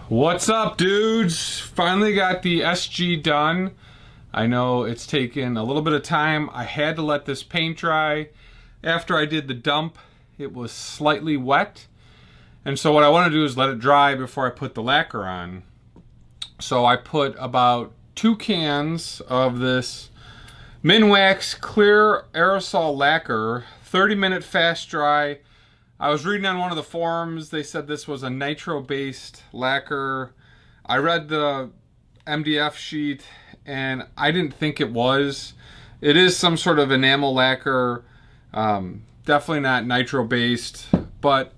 What's up, dudes? Finally got the SG done. I know it's taken a little bit of time. I had to let this paint dry. After I did the dump, it was slightly wet. And so what I want to do is let it dry before I put the lacquer on. So I put about 2 cans of this minwax clear aerosol lacquer, 30-minute fast dry. I was reading on one of the forums, they said this was a nitro-based lacquer. I read the MDF sheet and I didn't think it was. It is some sort of enamel lacquer, definitely not nitro-based, but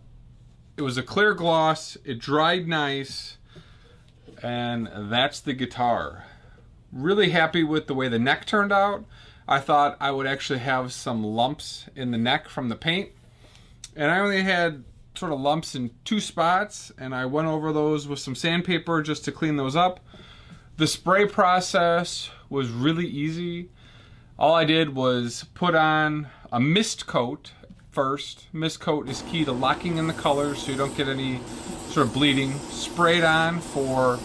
it was a clear gloss, it dried nice, and that's the guitar. Really happy with the way the neck turned out. I thought I would actually have some lumps in the neck from the paint. And I only had sort of lumps in 2 spots, and I went over those with some sandpaper just to clean those up. The spray process was really easy. All I did was put on a mist coat first. Mist coat is key to locking in the colors so you don't get any sort of bleeding. Spray it on for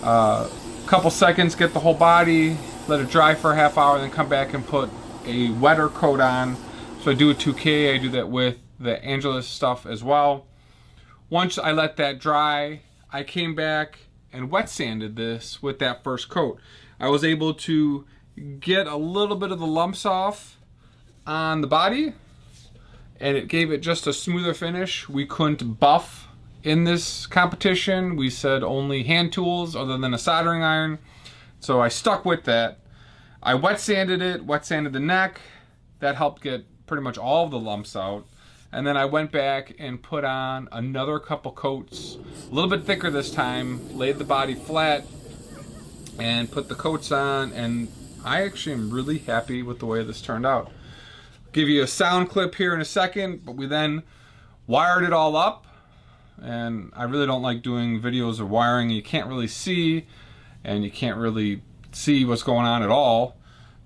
a couple seconds, get the whole body, let it dry for a half hour, then come back and put a wetter coat on. So I do a 2K, I do that with the Angelus stuff as well. Once I let that dry, I came back and wet sanded this with that first coat. I was able to get a little bit of the lumps off on the body, and it gave it just a smoother finish. We couldn't buff in this competition. We said only hand tools other than a soldering iron. So I stuck with that. I wet sanded it, wet sanded the neck. That helped get pretty much all of the lumps out. And then I went back and put on another couple coats, a little bit thicker this time, laid the body flat and put the coats on, and I actually am really happy with the way this turned out. Give you a sound clip here in a second, but we then wired it all up, and I really don't like doing videos of wiring. You can't really see, and you can't really see what's going on at all.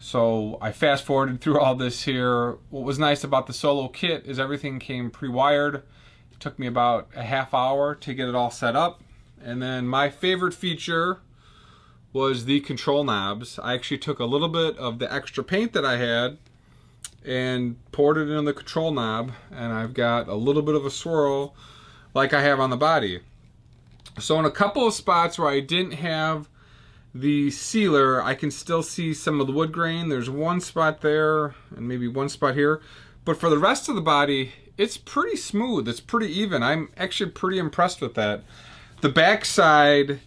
So I fast forwarded through all this here. What was nice about the solo kit is everything came pre-wired. It took me about a half hour to get it all set up. And then my favorite feature was the control knobs. I actually took a little bit of the extra paint that I had and poured it in the control knob, and I've got a little bit of a swirl like I have on the body. So in a couple of spots where I didn't have the sealer, I can still see some of the wood grain. There's one spot there and maybe one spot here, but for the rest of the body, it's pretty smooth, it's pretty even. I'm actually pretty impressed with that. The back side,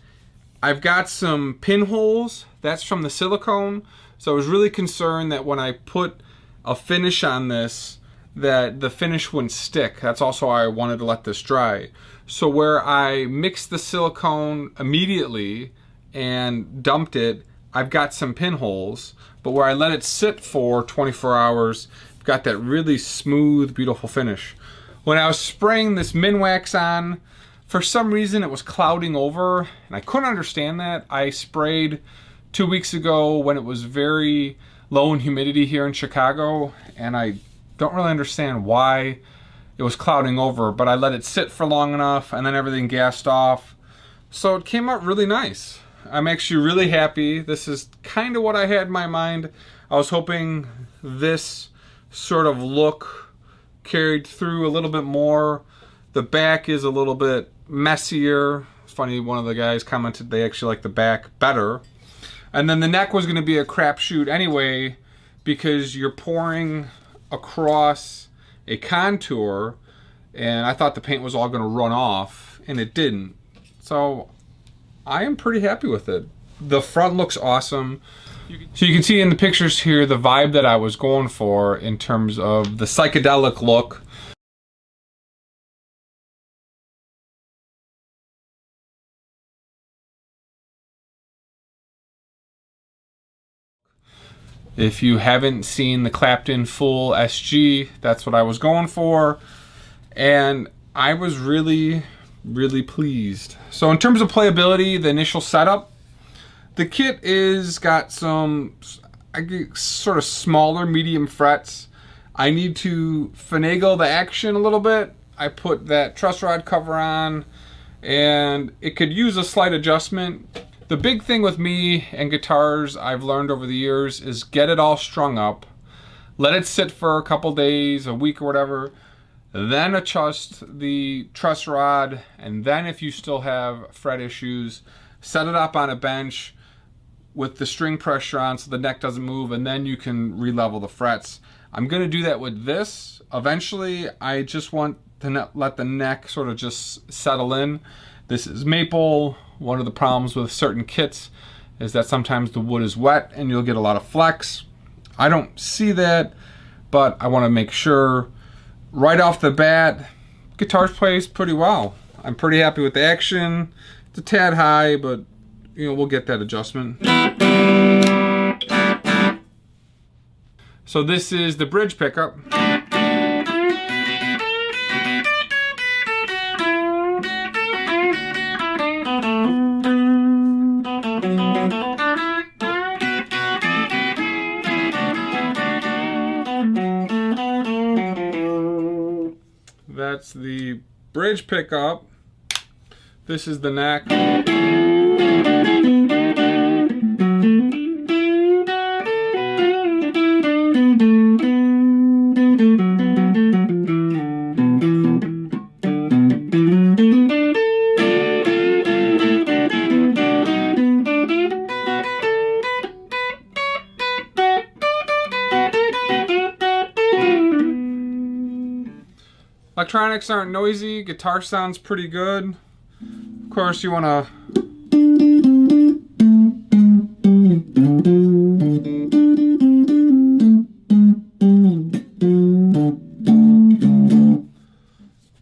I've got some pinholes. That's from the silicone, so I was really concerned that when I put a finish on this, that the finish wouldn't stick. That's also why I wanted to let this dry. So where I mixed the silicone immediately and dumped it, I've got some pinholes, but where I let it sit for 24 hours, I've got that really smooth, beautiful finish. When I was spraying this minwax on, for some reason it was clouding over, and I couldn't understand that. I sprayed 2 weeks ago when it was very low in humidity here in Chicago, and I don't really understand why it was clouding over, but I let it sit for long enough and then everything gassed off. So it came out really nice. I'm actually really happy. This is kind of what I had in my mind. I was hoping this sort of look carried through a little bit more. The back is a little bit messier. It's funny, one of the guys commented they actually like the back better. And then the neck was going to be a crapshoot anyway, because you're pouring across a contour, and I thought the paint was all going to run off, and it didn't. So I am pretty happy with it. The front looks awesome. So you can see in the pictures here the vibe that I was going for in terms of the psychedelic look. If you haven't seen the Clapton Full SG, that's what I was going for. And I was really pleased. So in terms of playability, the initial setup, the kit is got some sort of smaller medium frets. I need to finagle the action a little bit. I put that truss rod cover on, and it could use a slight adjustment. The big thing with me and guitars I've learned over the years is get it all strung up, let it sit for a couple days, a week or whatever, then adjust the truss rod, and then if you still have fret issues, set it up on a bench with the string pressure on so the neck doesn't move, and then you can re-level the frets. I'm gonna do that with this. Eventually, I just want to let the neck sort of just settle in. This is maple. One of the problems with certain kits is that sometimes the wood is wet and you'll get a lot of flex. I don't see that, but I want to make sure right off the bat, guitar plays pretty well. I'm pretty happy with the action. It's a tad high, but you know, we'll get that adjustment. So this is the bridge pickup. That's the bridge pickup. This is the neck. Electronics aren't noisy, guitar sounds pretty good. Of course, you want to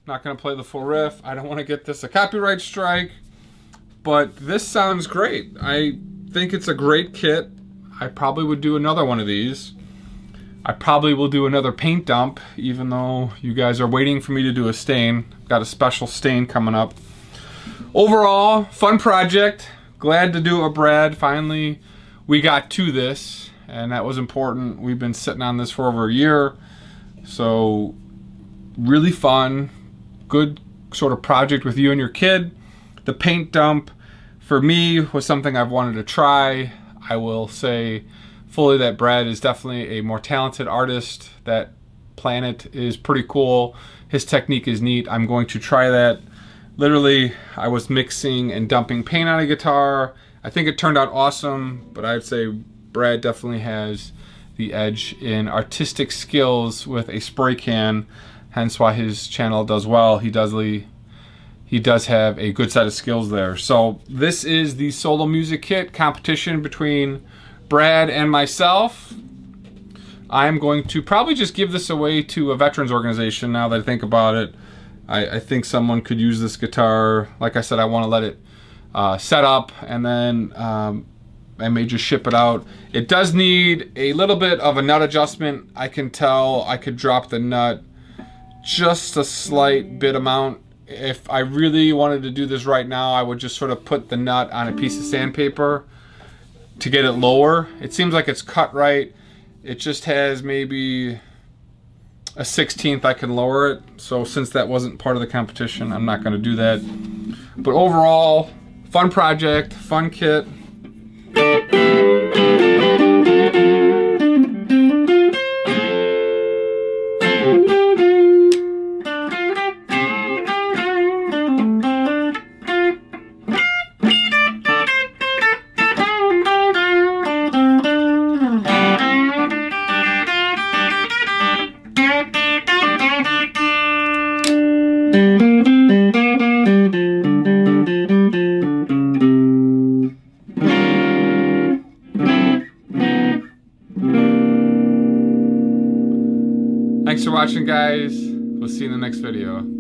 not going to play the full riff. I don't want to get this a copyright strike, but this sounds great. I think it's a great kit. I probably would do another one of these. I probably will do another paint dump, even though you guys are waiting for me to do a stain. Got a special stain coming up. Overall, fun project. Glad to do it with Brad. Finally, we got to this, and that was important. We've been sitting on this for over a year. So, really fun. Good sort of project with you and your kid. The paint dump, for me, was something I've wanted to try. I will say fully that Brad is definitely a more talented artist. That planet is pretty cool. His technique is neat. I'm going to try that. Literally, I was mixing and dumping paint on a guitar. I think it turned out awesome, but I'd say Brad definitely has the edge in artistic skills with a spray can, hence why his channel does well. He does have a good set of skills there. So this is the solo music kit competition between Brad and myself. I'm going to probably just give this away to a veterans organization now that I think about it. I think someone could use this guitar. Like I said, I want to let it set up, and then I may just ship it out. It does need a little bit of a nut adjustment. I can tell I could drop the nut just a slight bit amount. If I really wanted to do this right now, I would just sort of put the nut on a piece of sandpaper to get it lower. It seems like it's cut right. It just has maybe a 1/16 I can lower it. So since that wasn't part of the competition, I'm not gonna do that. But overall, fun project, fun kit. Thanks for watching, guys. We'll see you in the next video.